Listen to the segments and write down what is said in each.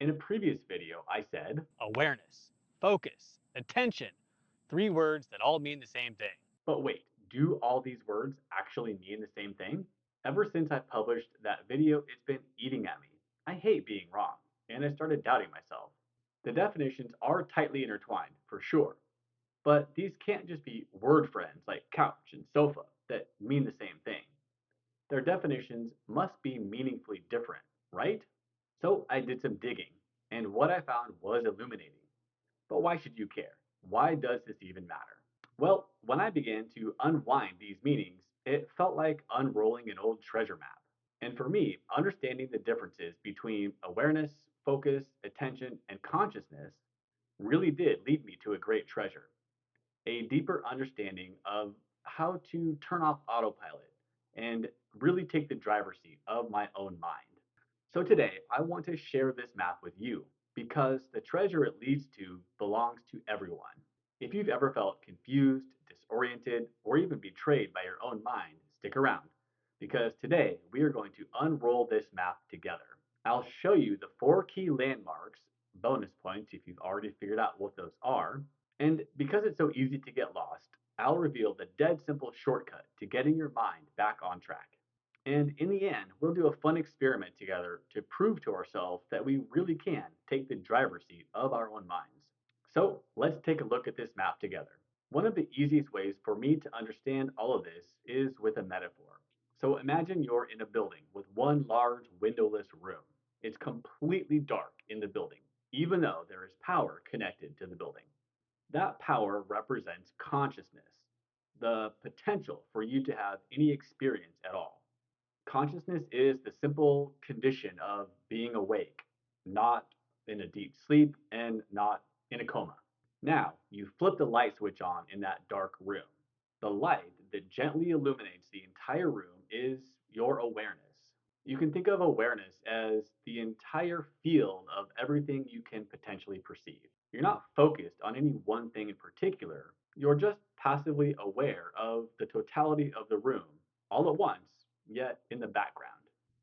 In a previous video, I said, Awareness, focus, attention. Three words that all mean the same thing. but wait, do all these words actually mean the same thing? Ever since I published that video, it's been eating at me. I hate being wrong, and I started doubting myself. The definitions are tightly intertwined, for sure, but these can't just be word friends like couch and sofa that mean the same thing. Their definitions must be meaningfully different, right? So I did some digging, and what I found was illuminating. But why should you care? Why does this even matter? Well, when I began to unwind these meanings, it felt like unrolling an old treasure map. And for me, understanding the differences between awareness, focus, attention, and consciousness really did lead me to a great treasure, a deeper understanding of how to turn off autopilot and really take the driver's seat of my own mind. So today, I want to share this map with you because the treasure it leads to belongs to everyone. If you've ever felt confused, disoriented, or even betrayed by your own mind, stick around because today we are going to unroll this map together. I'll show you the four key landmarks, bonus points if you've already figured out what those are, and because it's so easy to get lost, I'll reveal the dead simple shortcut to getting your mind back on track. And in the end, we'll do a fun experiment together to prove to ourselves that we really can take the driver's seat of our own minds. So let's take a look at this map together. One of the easiest ways for me to understand all of this is with a metaphor. So imagine you're in a building with one large windowless room. It's completely dark in the building, even though there is power connected to the building. That power represents consciousness, the potential for you to have any experience at all. Consciousness is the simple condition of being awake, not in a deep sleep and not in a coma. Now, you flip the light switch on in that dark room. The light that gently illuminates the entire room is your awareness. You can think of awareness as the entire field of everything you can potentially perceive. You're not focused on any one thing in particular, you're just passively aware of the totality of the room all at once, yet in the background.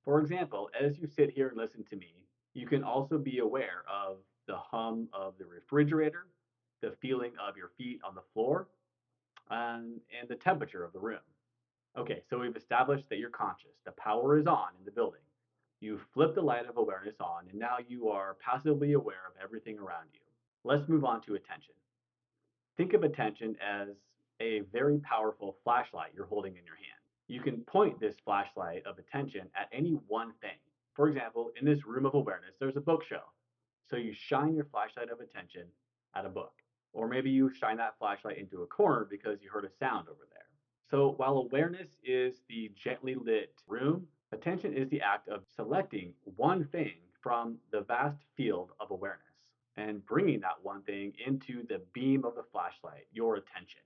For example, as you sit here and listen to me, you can also be aware of the hum of the refrigerator, the feeling of your feet on the floor, and the temperature of the room. Okay, so we've established that you're conscious. The power is on in the building. You flip the light of awareness on, and now you are passively aware of everything around you. Let's move on to attention. Think of attention as a very powerful flashlight you're holding in your hand. You can point this flashlight of attention at any one thing. For example, in this room of awareness, there's a bookshelf. So you shine your flashlight of attention at a book. Or maybe you shine that flashlight into a corner because you heard a sound over there. So while awareness is the gently lit room, attention is the act of selecting one thing from the vast field of awareness and bringing that one thing into the beam of the flashlight, your attention.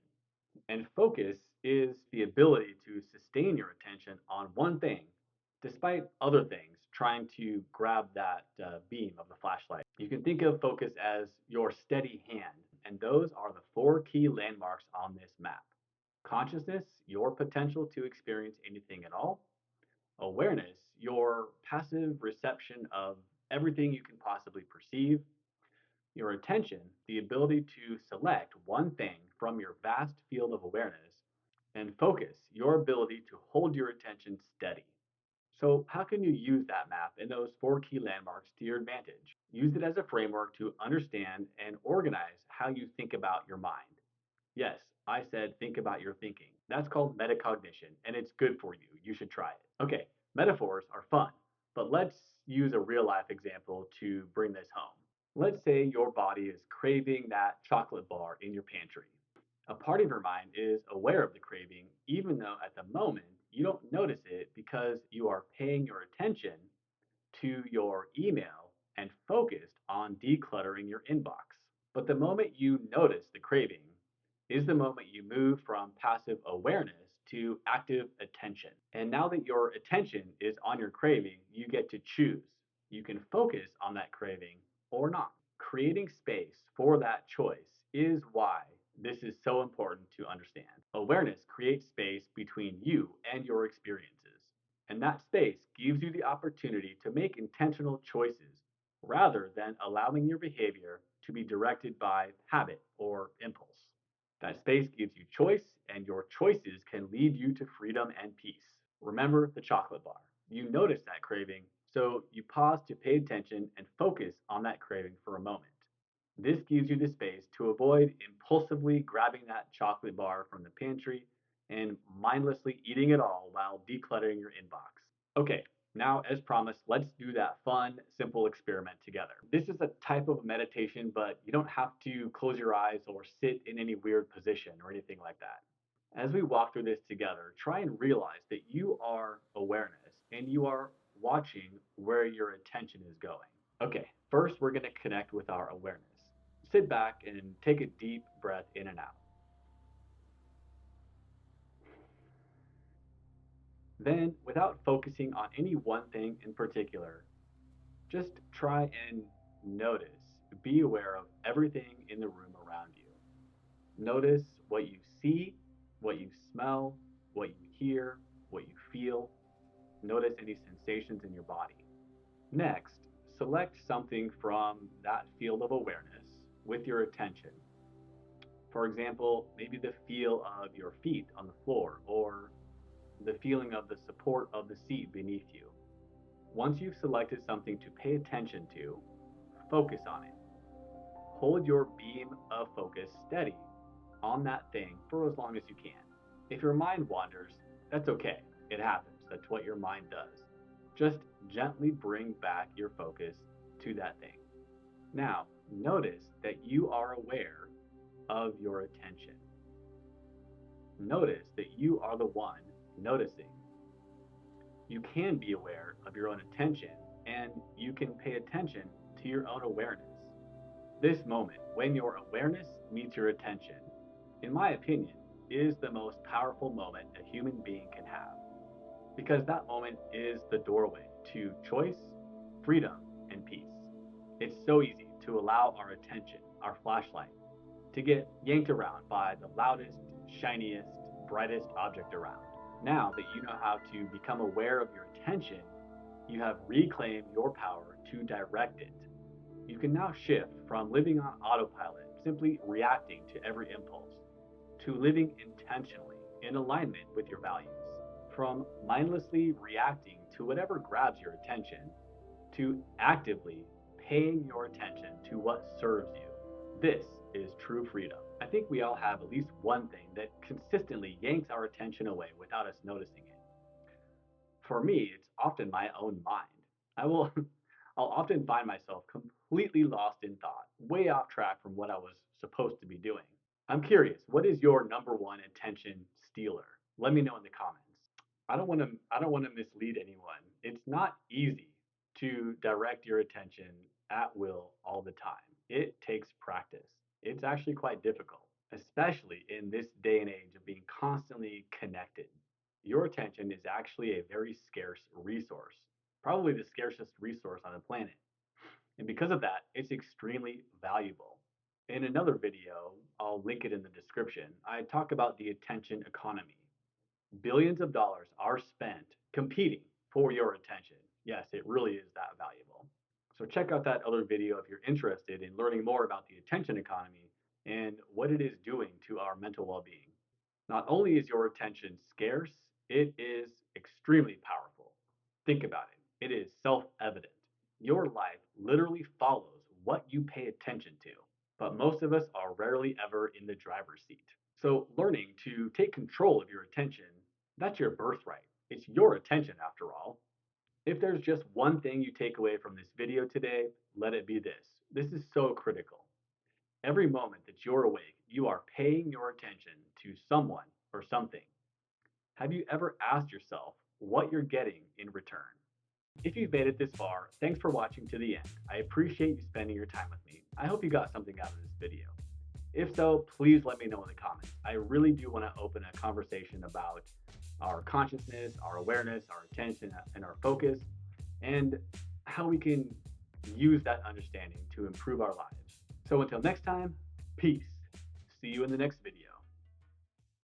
And focus is the ability to sustain your attention on one thing despite other things trying to grab that beam of the flashlight. You can think of focus as your steady hand, and those are the four key landmarks on this map. Consciousness, your potential to experience anything at all. Awareness, your passive reception of everything you can possibly perceive. Your attention, the ability to select one thing from your vast field of awareness. And focus, your ability to hold your attention steady. So, how can you use that map and those four key landmarks to your advantage? Use it as a framework to understand and organize how you think about your mind. Yes, I said think about your thinking. That's called metacognition, and it's good for you. You should try it. Okay, metaphors are fun, but let's use a real life example to bring this home. Let's say your body is craving that chocolate bar in your pantry. A part of your mind is aware of the craving, even though at the moment you don't notice it because you are paying your attention to your email and focused on decluttering your inbox. But the moment you notice the craving is the moment you move from passive awareness to active attention. And now that your attention is on your craving, you get to choose. You can focus on that craving or not. Creating space for that choice is why this is so important to understand. Awareness creates space between you and your experiences. And that space gives you the opportunity to make intentional choices rather than allowing your behavior to be directed by habit or impulse. That space gives you choice, and your choices can lead you to freedom and peace. Remember the chocolate bar. You notice that craving, so you pause to pay attention and focus on that craving for a moment. This gives you the space to avoid impulsively grabbing that chocolate bar from the pantry and mindlessly eating it all while decluttering your inbox. Okay, now, as promised, let's do that fun, simple experiment together. This is a type of meditation, but you don't have to close your eyes or sit in any weird position or anything like that. As we walk through this together, try and realize that you are awareness and you are watching where your attention is going. Okay, first we're going to connect with our awareness. Sit back and take a deep breath in and out. Then, without focusing on any one thing in particular, just try and notice, be aware of everything in the room around you. Notice what you see, what you smell, what you hear, what you feel. Notice any sensations in your body. Next, select something from that field of awareness with your attention. For example, maybe the feel of your feet on the floor or the feeling of the support of the seat beneath you. Once you've selected something to pay attention to, focus on it. Hold your beam of focus steady on that thing for as long as you can. If your mind wanders, that's okay. It happens. That's what your mind does. Just gently bring back your focus to that thing. Now, notice that you are aware of your attention. Notice that you are the one noticing. You can be aware of your own attention and you can pay attention to your own awareness. This moment, when your awareness meets your attention, in my opinion, is the most powerful moment a human being can have. Because that moment is the doorway to choice, freedom, and peace. It's so easy to allow our attention, our flashlight, to get yanked around by the loudest, shiniest, brightest object around. Now that you know how to become aware of your attention, you have reclaimed your power to direct it. You can now shift from living on autopilot, simply reacting to every impulse, to living intentionally in alignment with your values. From mindlessly reacting to whatever grabs your attention, to actively paying your attention to what serves you. This is true freedom. I think we all have at least one thing that consistently yanks our attention away without us noticing it. For me, it's often my own mind. I will I'll often find myself completely lost in thought, way off track from what I was supposed to be doing. I'm curious, what is your number one attention stealer? Let me know in the comments. I don't want to mislead anyone. It's not easy to direct your attention at will all the time. It takes practice. It's actually quite difficult, especially in this day and age of being constantly connected. Your attention is actually a very scarce resource, probably the scarcest resource on the planet. And because of that, it's extremely valuable. In another video, I'll link it in the description, I talk about the attention economy. Billions of dollars are spent competing for your attention. Yes, it really is that valuable. So check out that other video if you're interested in learning more about the attention economy and what it is doing to our mental well-being. Not only is your attention scarce, it is extremely powerful. Think about it. It is self-evident. Your life literally follows what you pay attention to, but most of us are rarely ever in the driver's seat. So learning to take control of your attention, that's your birthright. It's your attention after all. If there's just one thing you take away from this video today, let it be this. This is so critical. Every moment that you're awake, you are paying your attention to someone or something. Have you ever asked yourself what you're getting in return? If you've made it this far, thanks for watching to the end. I appreciate you spending your time with me. I hope you got something out of this video. If so, please let me know in the comments. I really do want to open a conversation about our consciousness, our awareness, our attention, and our focus, and how we can use that understanding to improve our lives. So until next time, peace. See you in the next video.